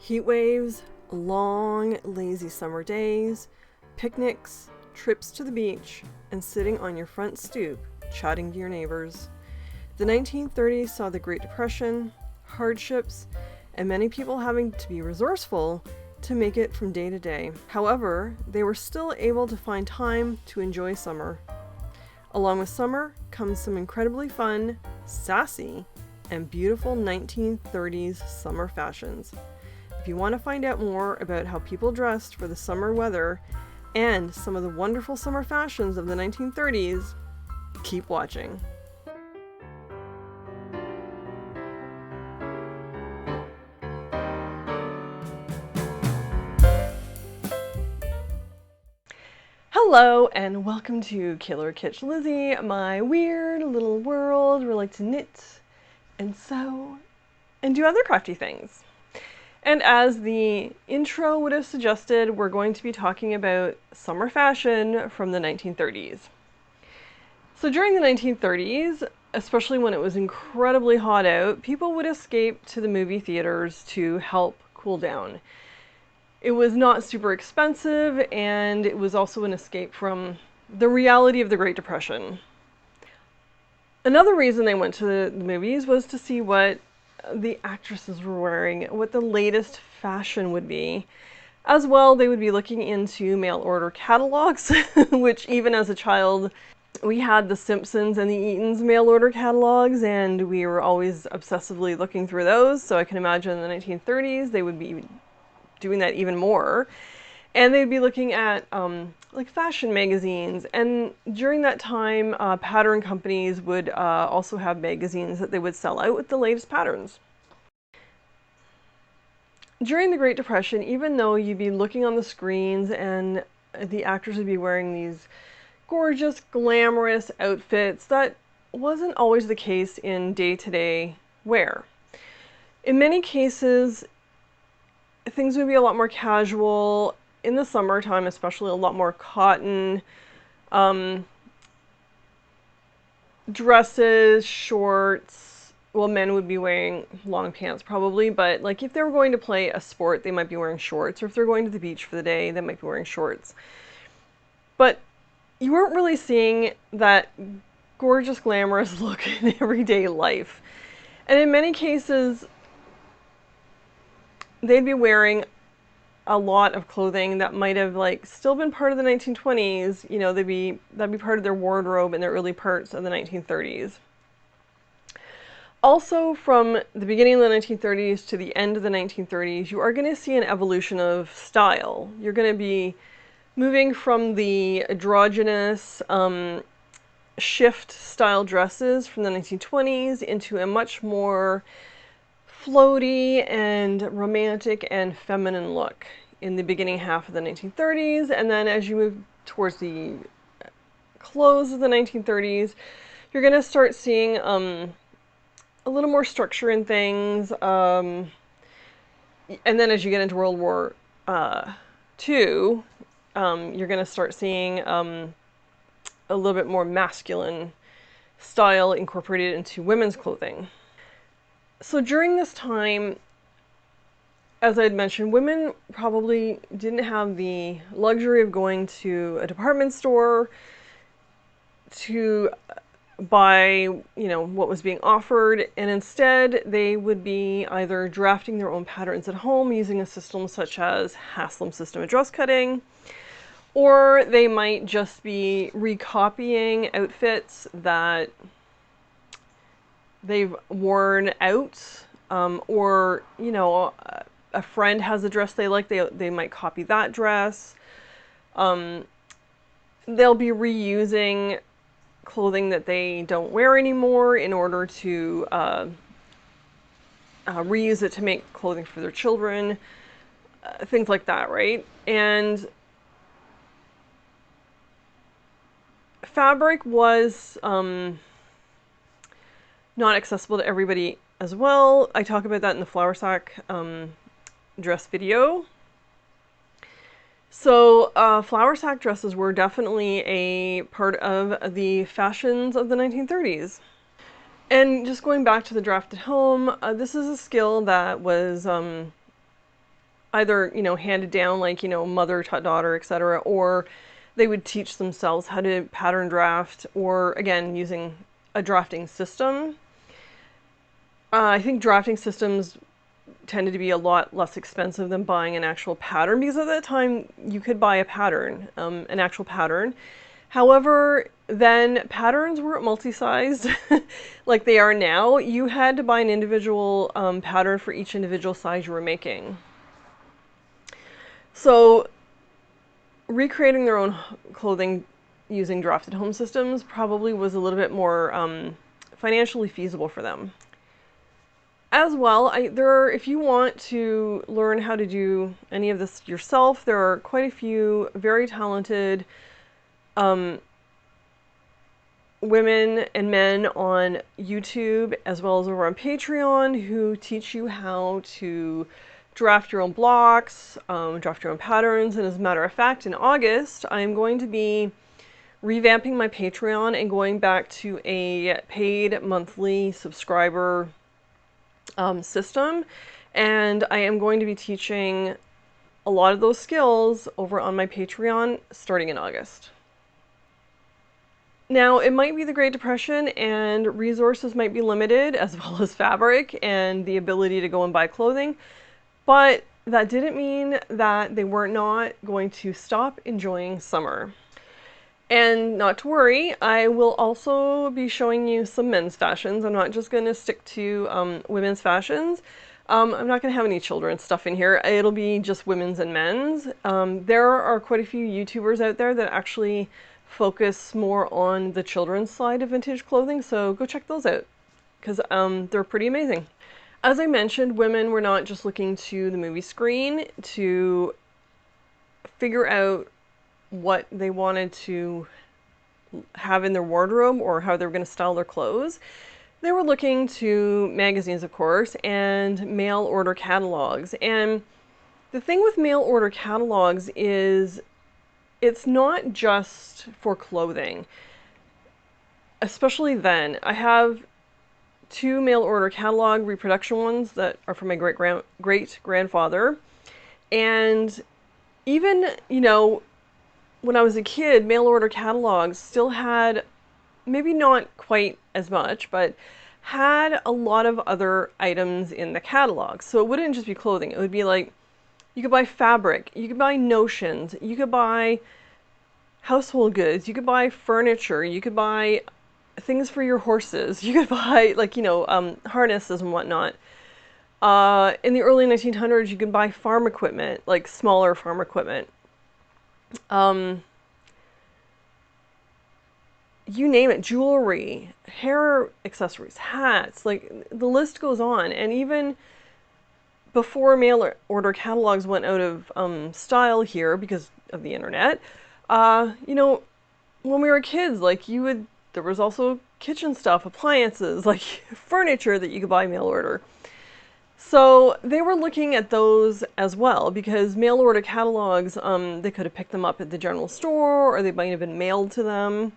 Heat waves, long, lazy summer days, picnics, trips to the beach, and sitting on your front stoop, chatting to your neighbors. The 1930s saw the Great Depression, hardships, and many people having to be resourceful to make it from day to day. However, they were still able to find time to enjoy summer. Along with summer comes some incredibly fun, sassy, and beautiful 1930s summer fashions. If you want to find out more about how people dressed for the summer weather and some of the wonderful summer fashions of the 1930s, keep watching. Hello and welcome to Killer Kitsch Lizzie, my weird little world where I like to knit and sew and do other crafty things. And as the intro would have suggested, we're going to be talking about summer fashion from the 1930s. So during the 1930s, especially when it was incredibly hot out, people would escape to the movie theaters to help cool down. It was not super expensive, and it was also an escape from the reality of the Great Depression. Another reason they went to the movies was to see what the actresses were wearing, what the latest fashion would be. As well, they would be looking into mail order catalogs, which even as a child, we had the Simpsons and the Eatons mail order catalogs, and we were always obsessively looking through those. So I can imagine in the 1930s, they would be doing that even more. And they'd be looking at like fashion magazines. And during that time, pattern companies would also have magazines that they would sell out with the latest patterns. During the Great Depression, even though you'd be looking on the screens and the actors would be wearing these gorgeous, glamorous outfits, that wasn't always the case in day-to-day wear. In many cases, things would be a lot more casual. In the summertime, especially, a lot more cotton, dresses, shorts. Well, men would be wearing long pants probably, but like if they were going to play a sport, they might be wearing shorts, or if they're going to the beach for the day, they might be wearing shorts. But you weren't really seeing that gorgeous, glamorous look in everyday life. And in many cases, they'd be wearing a lot of clothing that might have like still been part of the 1920s. You know, that'd be part of their wardrobe in the early parts of the 1930s. Also, from the beginning of the 1930s to the end of the 1930s, you are going to see an evolution of style. You're going to be moving from the androgynous shift style dresses from the 1920s into a much more floaty and romantic and feminine look in the beginning half of the 1930s. And then as you move towards the close of the 1930s, you're going to start seeing a little more structure in things. And then as you get into World War II, you're going to start seeing a little bit more masculine style incorporated into women's clothing. So during this time, as I had mentioned, women probably didn't have the luxury of going to a department store to buy, you know, what was being offered, and instead they would be either drafting their own patterns at home using a system such as Haslam system of dress cutting, or they might just be recopying outfits that they've worn out, or, you know, a friend has a dress they like, they might copy that dress. They'll be reusing clothing that they don't wear anymore in order to reuse it to make clothing for their children, things like that, right? And fabric was not accessible to everybody as well. I talk about that in the flour sack dress video. So flour sack dresses were definitely a part of the fashions of the 1930s. And just going back to the draft at home, this is a skill that was either, you know, handed down, like, you know, mother taught daughter, etc., or they would teach themselves how to pattern draft, or again, using a drafting system. I think drafting systems tended to be a lot less expensive than buying an actual pattern, because at that time you could buy a pattern, an actual pattern. However, then patterns weren't multi-sized like they are now. You had to buy an individual pattern for each individual size you were making. So recreating their own clothing using drafted home systems probably was a little bit more financially feasible for them. As well, if you want to learn how to do any of this yourself, there are quite a few very talented women and men on YouTube, as well as over on Patreon, who teach you how to draft your own blocks, draft your own patterns. And as a matter of fact, in August, I'm going to be revamping my Patreon and going back to a paid monthly subscriber system. And I am going to be teaching a lot of those skills over on my Patreon starting in August. Now, it might be the Great Depression and resources might be limited, as well as fabric and the ability to go and buy clothing, but that didn't mean that they were not going to stop enjoying summer. And not to worry, I will also be showing you some men's fashions. I'm not just going to stick to women's fashions. I'm not going to have any children's stuff in here. It'll be just women's and men's. There are quite a few YouTubers out there that actually focus more on the children's side of vintage clothing, so go check those out, because they're pretty amazing. As I mentioned, women were not just looking to the movie screen to figure out what they wanted to have in their wardrobe or how they were going to style their clothes. They were looking to magazines, of course, and mail order catalogs. And the thing with mail order catalogs is it's not just for clothing, especially then. I have 2 mail order catalog reproduction ones that are from my great-grandfather. And even, you know, when I was a kid, mail order catalogs still had, maybe not quite as much, but had a lot of other items in the catalog. So it wouldn't just be clothing. It would be like, you could buy fabric, you could buy notions, you could buy household goods, you could buy furniture, you could buy things for your horses, you could buy, like, you know, harnesses and whatnot. In the early 1900s, you could buy farm equipment, like smaller farm equipment. You name it, jewelry, hair accessories, hats, like the list goes on. And even before mail order catalogs went out of style here because of the internet, you know, when we were kids, like there was also kitchen stuff, appliances, like furniture that you could buy mail order. So they were looking at those as well, because mail order catalogs, they could have picked them up at the general store, or they might have been mailed to them.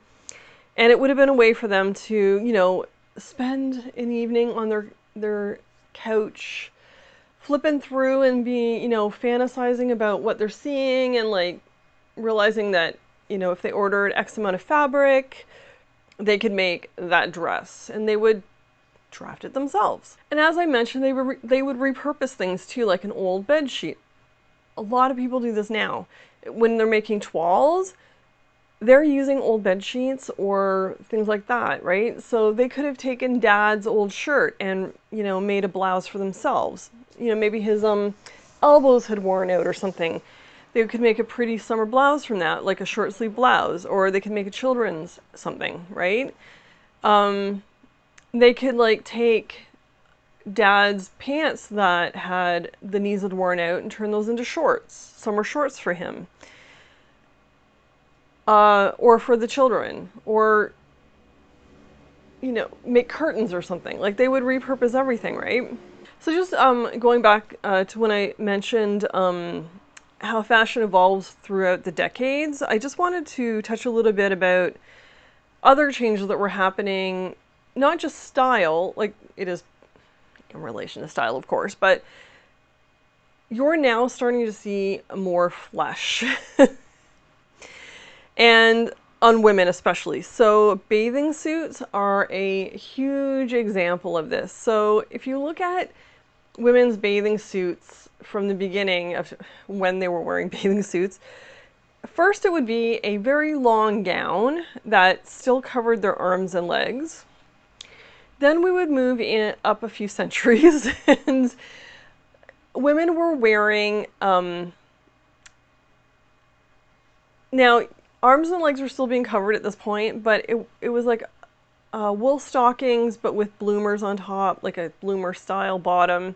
And it would have been a way for them to, you know, spend an evening on their couch, flipping through and be, you know, fantasizing about what they're seeing, and like realizing that, you know, if they ordered X amount of fabric, they could make that dress, and they would draft it themselves. And as I mentioned, they would repurpose things too, like an old bed sheet. A lot of people do this now. When they're making toiles, they're using old bed sheets or things like that, right? So they could have taken Dad's old shirt and, you know, made a blouse for themselves. You know, maybe his elbows had worn out or something. They could make a pretty summer blouse from that, like a short sleeve blouse, or they could make a children's something, right? They could like take Dad's pants that had the knees had worn out and turn those into shorts, summer shorts for him. Or for the children, or, you know, make curtains or something. Like, they would repurpose everything, right? So just going back to when I mentioned how fashion evolves throughout the decades, I just wanted to touch a little bit about other changes that were happening, not just style, like it is in relation to style, of course, but you're now starting to see more flesh. And on women especially. So bathing suits are a huge example of this. So if you look at women's bathing suits from the beginning of when they were wearing bathing suits, first it would be a very long gown that still covered their arms and legs. Then we would move in up a few centuries and women were wearing, now arms and legs were still being covered at this point, but it was like wool stockings, but with bloomers on top, like a bloomer style bottom,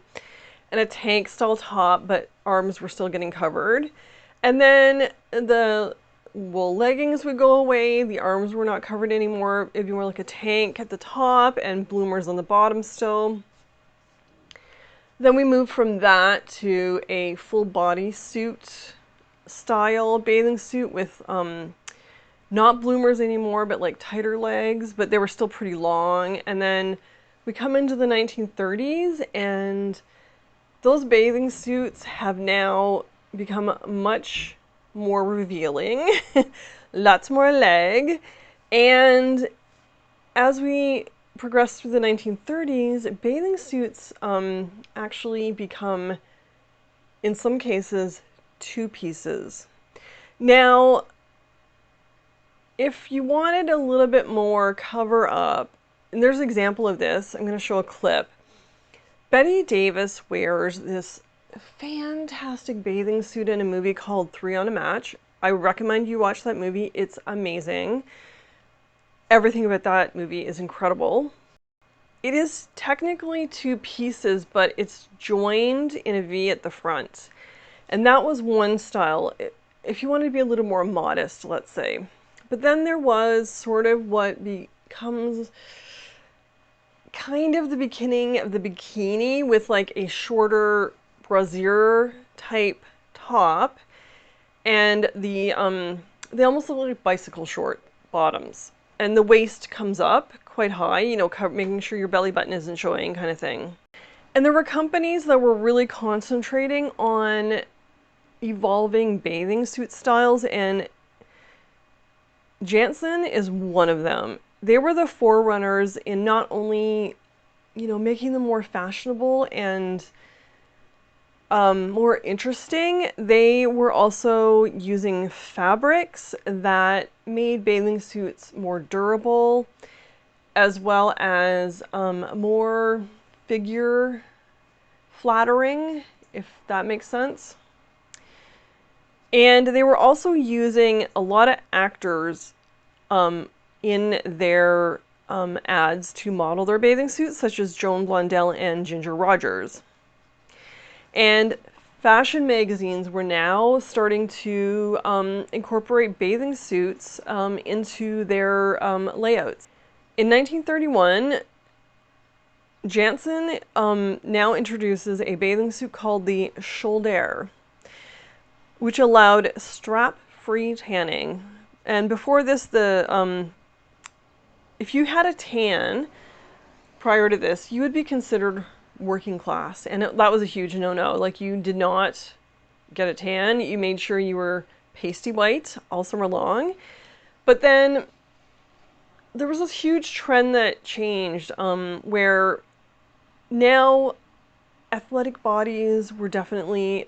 and a tank style top, but arms were still getting covered. And then the wool leggings would go away, the arms were not covered anymore. It'd be more like a tank at the top and bloomers on the bottom still. Then we moved from that to a full body suit style bathing suit with not bloomers anymore, but like tighter legs, but they were still pretty long. And then we come into the 1930s, and those bathing suits have now become much more revealing, lots more leg. And as we progress through the 1930s, bathing suits actually become, in some cases, two pieces. Now, if you wanted a little bit more cover up, and there's an example of this, I'm going to show a clip. Bette Davis wears this fantastic bathing suit in a movie called 3 on a Match. I recommend you watch that movie. It's amazing. Everything about that movie is incredible. It is technically two pieces, but it's joined in a V at the front. And that was one style, if you wanted to be a little more modest, let's say. But then there was sort of what becomes kind of the beginning of the bikini with like a shorter brassiere type top, and they almost look like bicycle short bottoms. And the waist comes up quite high, you know, making sure your belly button isn't showing, kind of thing. And there were companies that were really concentrating on evolving bathing suit styles, and Jantzen is one of them. They were the forerunners in not only, you know, making them more fashionable and more interesting, they were also using fabrics that made bathing suits more durable, as well as more figure flattering, if that makes sense. And they were also using a lot of actors in their ads to model their bathing suits, such as Joan Blondell and Ginger Rogers. And fashion magazines were now starting to incorporate bathing suits into their layouts. In 1931, Jantzen now introduces a bathing suit called the shoulder, which allowed strap-free tanning. And before this, if you had a tan prior to this, you would be considered working class, and that was a huge no-no. Like, you did not get a tan. You made sure you were pasty white all summer long. But then there was this huge trend that changed, where now athletic bodies were definitely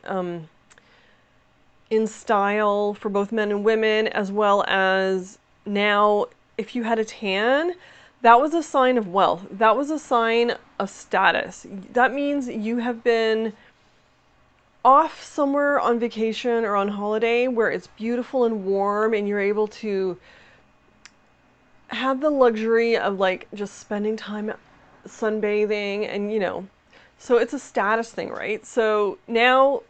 in style for both men and women, as well as now if you had a tan, that was a sign of wealth. That was a sign of status. That means you have been off somewhere on vacation or on holiday where it's beautiful and warm, and you're able to have the luxury of like just spending time sunbathing, and you know, so it's a status thing, right? So now,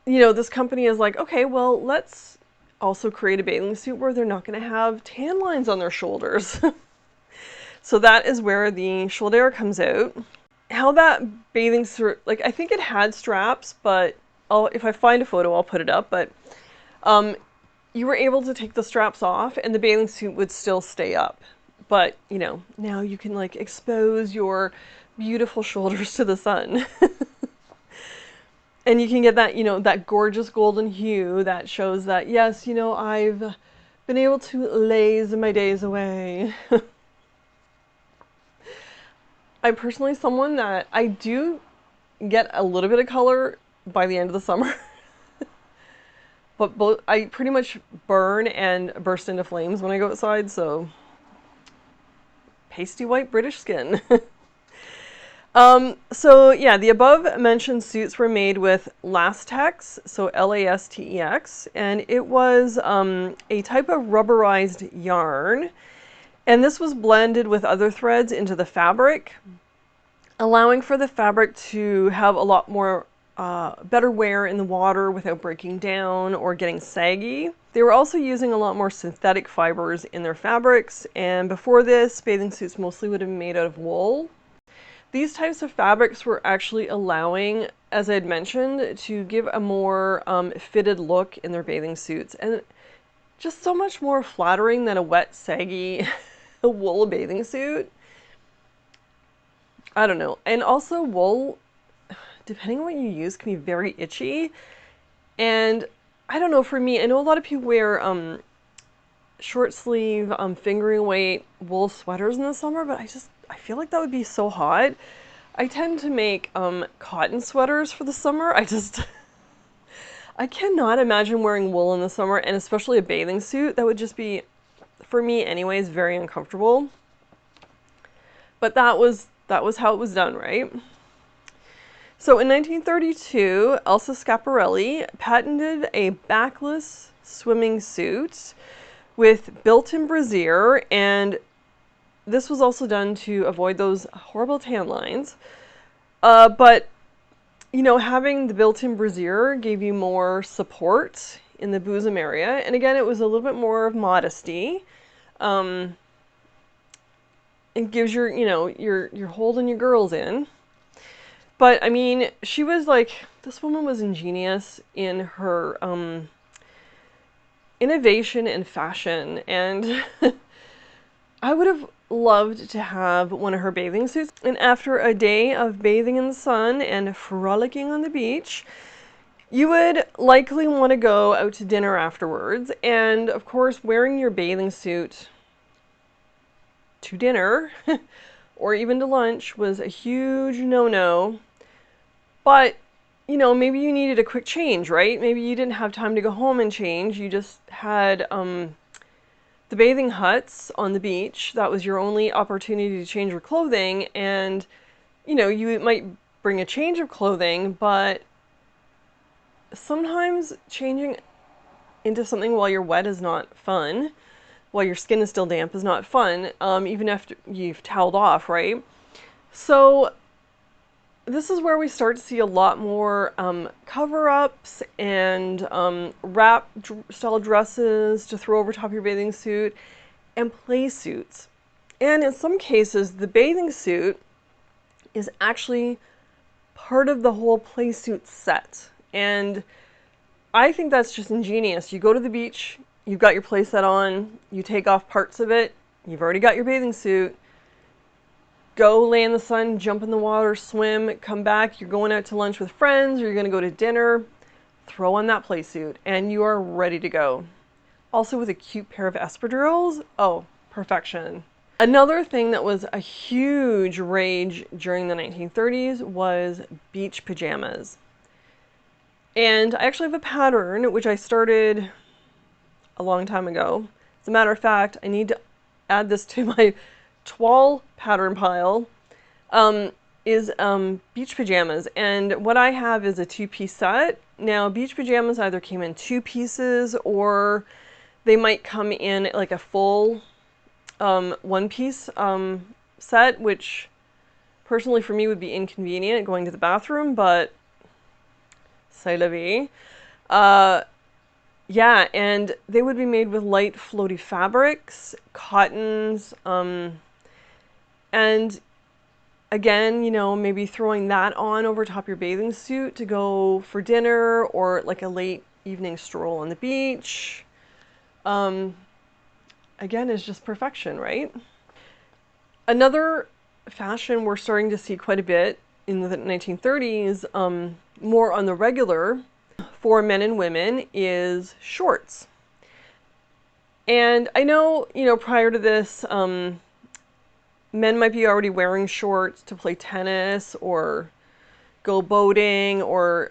you know, this company is like, okay, well, let's also create a bathing suit where they're not going to have tan lines on their shoulders. So that is where the shoulder comes out. How that bathing suit, like, I think it had straps, but if I find a photo, I'll put it up. But you were able to take the straps off and the bathing suit would still stay up. But, you know, now you can like expose your beautiful shoulders to the sun. And you can get that, that gorgeous golden hue that shows that, yes, I've been able to laze my days away. I'm personally someone that I do get a little bit of color by the end of the summer. But I pretty much burn and burst into flames when I go outside, so pasty white British skin. So yeah, the above mentioned suits were made with lastex, so Lastex, and it was a type of rubberized yarn, and this was blended with other threads into the fabric, allowing for the fabric to have a lot more better wear in the water without breaking down or getting saggy. They were also using a lot more synthetic fibers in their fabrics, and before this, bathing suits mostly would have been made out of wool. These types of fabrics were actually allowing, as I had mentioned, to give a more fitted look in their bathing suits, and just so much more flattering than a wet, saggy wool bathing suit. I don't know. And also wool, depending on what you use, can be very itchy. And I don't know, for me, I know a lot of people wear short sleeve, fingering weight wool sweaters in the summer, but I feel like that would be so hot. I tend to make cotton sweaters for the summer. I cannot imagine wearing wool in the summer, and especially a bathing suit. That would just be, for me anyways, very uncomfortable. But that was how it was done, right? So in 1932, Elsa Schiaparelli patented a backless swimming suit with built-in brassiere, and this was also done to avoid those horrible tan lines. But, having the built-in brassiere gave you more support in the bosom area. And again, it was a little bit more of modesty. It gives you're holding your girls in. But, I mean, she was this woman was ingenious in her innovation in fashion. And I would have loved to have one of her bathing suits. And after a day of bathing in the sun and frolicking on the beach, you would likely want to go out to dinner afterwards. And of course, wearing your bathing suit to dinner or even to lunch was a huge no-no. But, maybe you needed a quick change, right? Maybe you didn't have time to go home and change. You just had the bathing huts on the beach. That was your only opportunity to change your clothing, and you might bring a change of clothing, but sometimes changing into something while you're wet is not fun. While your skin is still damp is not fun, even after you've toweled off, right? So this is where we start to see a lot more cover-ups and wrap style dresses to throw over top of your bathing suit, and play suits. And in some cases, the bathing suit is actually part of the whole play suit set. And I think that's just ingenious. You go to the beach, you've got your play set on, you take off parts of it, you've already got your bathing suit, go lay in the sun, jump in the water, swim, come back, you're going out to lunch with friends, or you're going to go to dinner, throw on that play suit, and you are ready to go. Also with a cute pair of espadrilles, oh, perfection. Another thing that was a huge rage during the 1930s was beach pajamas. And I actually have a pattern, which I started a long time ago. As a matter of fact, I need to add this to my toile pattern pile, is beach pajamas. And what I have is a two-piece set. Now, beach pajamas either came in two pieces, or they might come in like a full one-piece set, which personally for me would be inconvenient going to the bathroom, but c'est la vie. Yeah, and they would be made with light floaty fabrics, cottons, and again, maybe throwing that on over top your bathing suit to go for dinner or like a late evening stroll on the beach. Again, is just perfection, right? Another fashion we're starting to see quite a bit in the 1930s more on the regular for men and women is shorts. And I know, prior to this, men might be already wearing shorts to play tennis or go boating or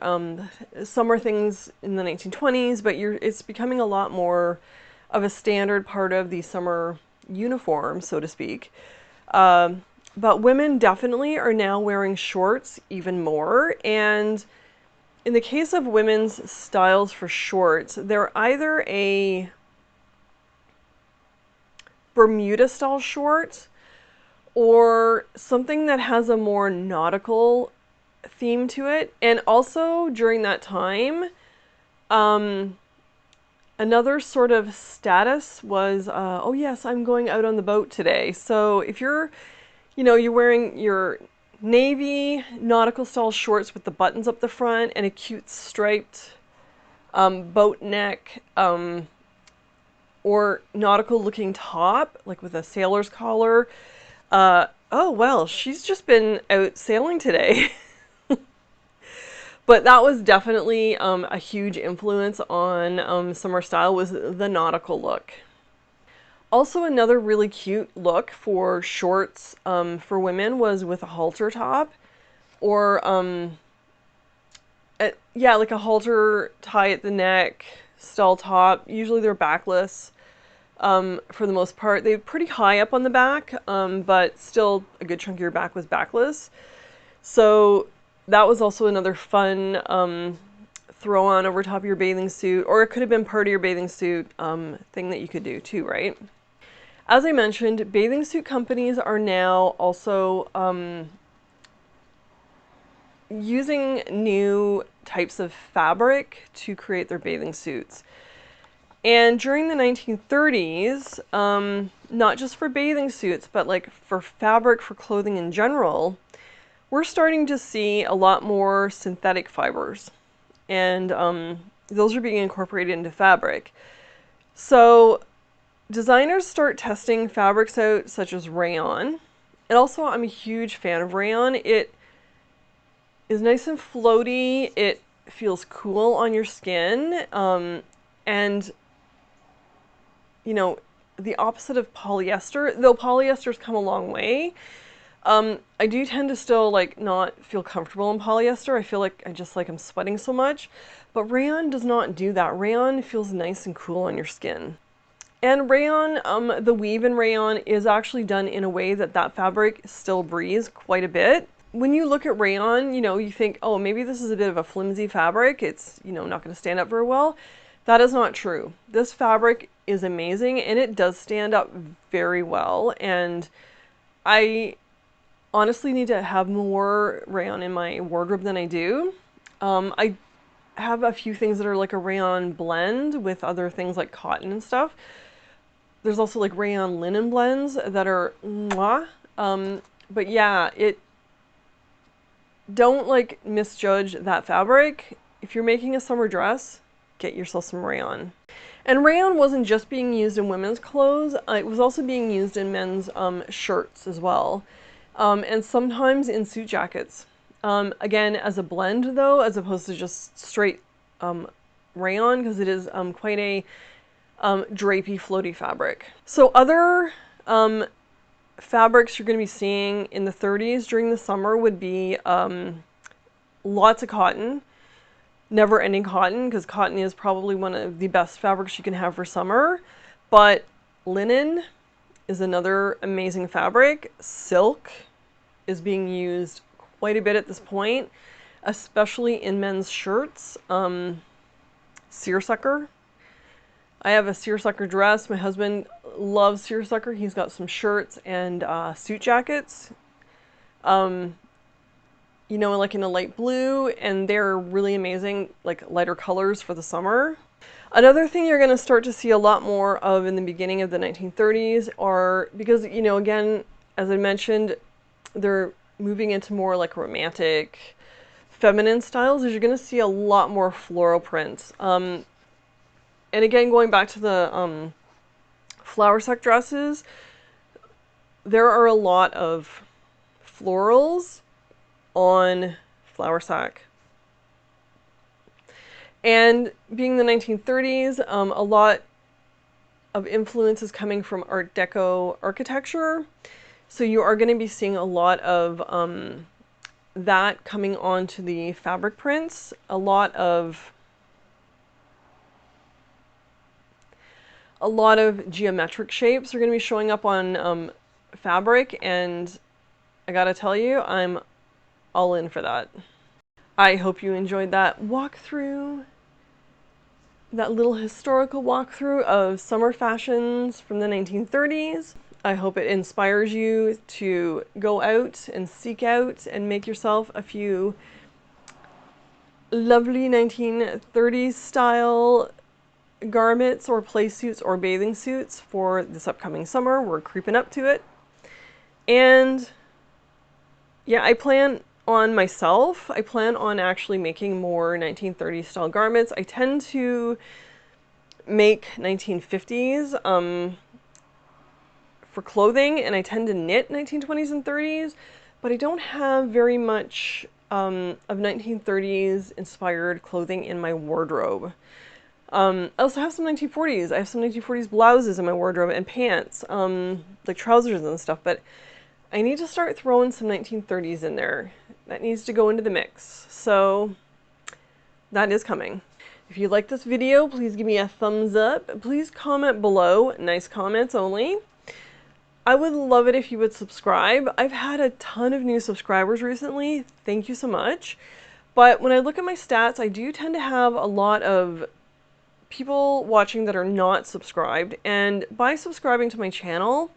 summer things in the 1920s, but it's becoming a lot more of a standard part of the summer uniform, so to speak. But women definitely are now wearing shorts even more. And in the case of women's styles for shorts, they're either a Bermuda style short or something that has a more nautical theme to it. And also during that time, another sort of status was, oh yes, I'm going out on the boat today. So if you're wearing your navy nautical style shorts with the buttons up the front and a cute striped boat neck, or nautical looking top, like with a sailor's collar, oh well, she's just been out sailing today. But that was definitely a huge influence on summer style, was the nautical look. Also, another really cute look for shorts for women was with a halter top, or like a halter tie at the neck style top. Usually they're backless for the most part. They're pretty high up on the back, but still a good chunk of your back was backless. So that was also another fun throw on over top of your bathing suit, or it could have been part of your bathing suit thing that you could do too, right? As I mentioned, bathing suit companies are now also using new types of fabric to create their bathing suits. And during the 1930s, not just for bathing suits, but like for fabric for clothing in general, we're starting to see a lot more synthetic fibers, and those are being incorporated into fabric. So designers start testing fabrics out, such as rayon. And also, I'm a huge fan of rayon. It is nice and floaty. It feels cool on your skin. And, the opposite of polyester, though polyester's come a long way, I do tend to still not feel comfortable in polyester. I feel like I'm sweating so much. But rayon does not do that. Rayon feels nice and cool on your skin. And rayon, the weave in rayon is actually done in a way that fabric still breathes quite a bit. When you look at rayon, you think, oh, maybe this is a bit of a flimsy fabric. It's, not going to stand up very well. That is not true. This fabric is amazing, and it does stand up very well. And I honestly need to have more rayon in my wardrobe than I do. I have a few things that are like a rayon blend with other things like cotton and stuff. There's also like rayon linen blends that are mwah. But yeah, don't misjudge that fabric. If you're making a summer dress, get yourself some rayon. And rayon wasn't just being used in women's clothes, it was also being used in men's shirts as well. And sometimes in suit jackets. Again, as a blend though, as opposed to just straight rayon, because it is quite a drapey, floaty fabric. So other fabrics you're going to be seeing in the 30s during the summer would be lots of cotton, never-ending cotton, because cotton is probably one of the best fabrics you can have for summer. But linen is another amazing fabric. Silk is being used quite a bit at this point, especially in men's shirts. Seersucker. I have a seersucker dress. My husband loves seersucker. He's got some shirts and suit jackets, like in a light blue, and they're really amazing, like lighter colors for the summer. Another thing you're going to start to see a lot more of in the beginning of the 1930s are, because, again, as I mentioned, they're moving into more like romantic, feminine styles, is you're going to see a lot more floral prints. And again, going back to the flower sack dresses, there are a lot of florals on flower sack And being the 1930s, a lot of influence is coming from Art Deco architecture. So you are going to be seeing a lot of that coming onto the fabric prints. A lot of geometric shapes are going to be showing up on fabric, and I gotta tell you, I'm all in for that. I hope you enjoyed that walkthrough, that little historical walkthrough of summer fashions from the 1930s. I hope it inspires you to go out and seek out and make yourself a few lovely 1930s style garments or play suits or bathing suits for this upcoming summer. We're creeping up to it. And yeah, I plan on actually making more 1930s style garments. I tend to make 1950s for clothing, and I tend to knit 1920s and 30s, but I don't have very much of 1930s inspired clothing in my wardrobe. I also have some 1940s. I have some 1940s blouses in my wardrobe and pants, like trousers and stuff, but I need to start throwing some 1930s in there. That needs to go into the mix. So that is coming. If you like this video, please give me a thumbs up. Please comment below. Nice comments only. I would love it if you would subscribe. I've had a ton of new subscribers recently. Thank you so much. But when I look at my stats, I do tend to have a lot of people watching that are not subscribed. And by subscribing to my channel,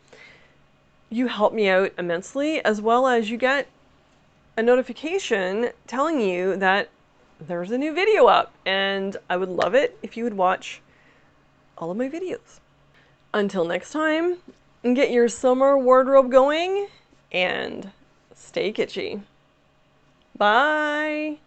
you help me out immensely, as well as you get a notification telling you that there's a new video up, and I would love it if you would watch all of my videos. Until next time, get your summer wardrobe going and stay kitschy. Bye!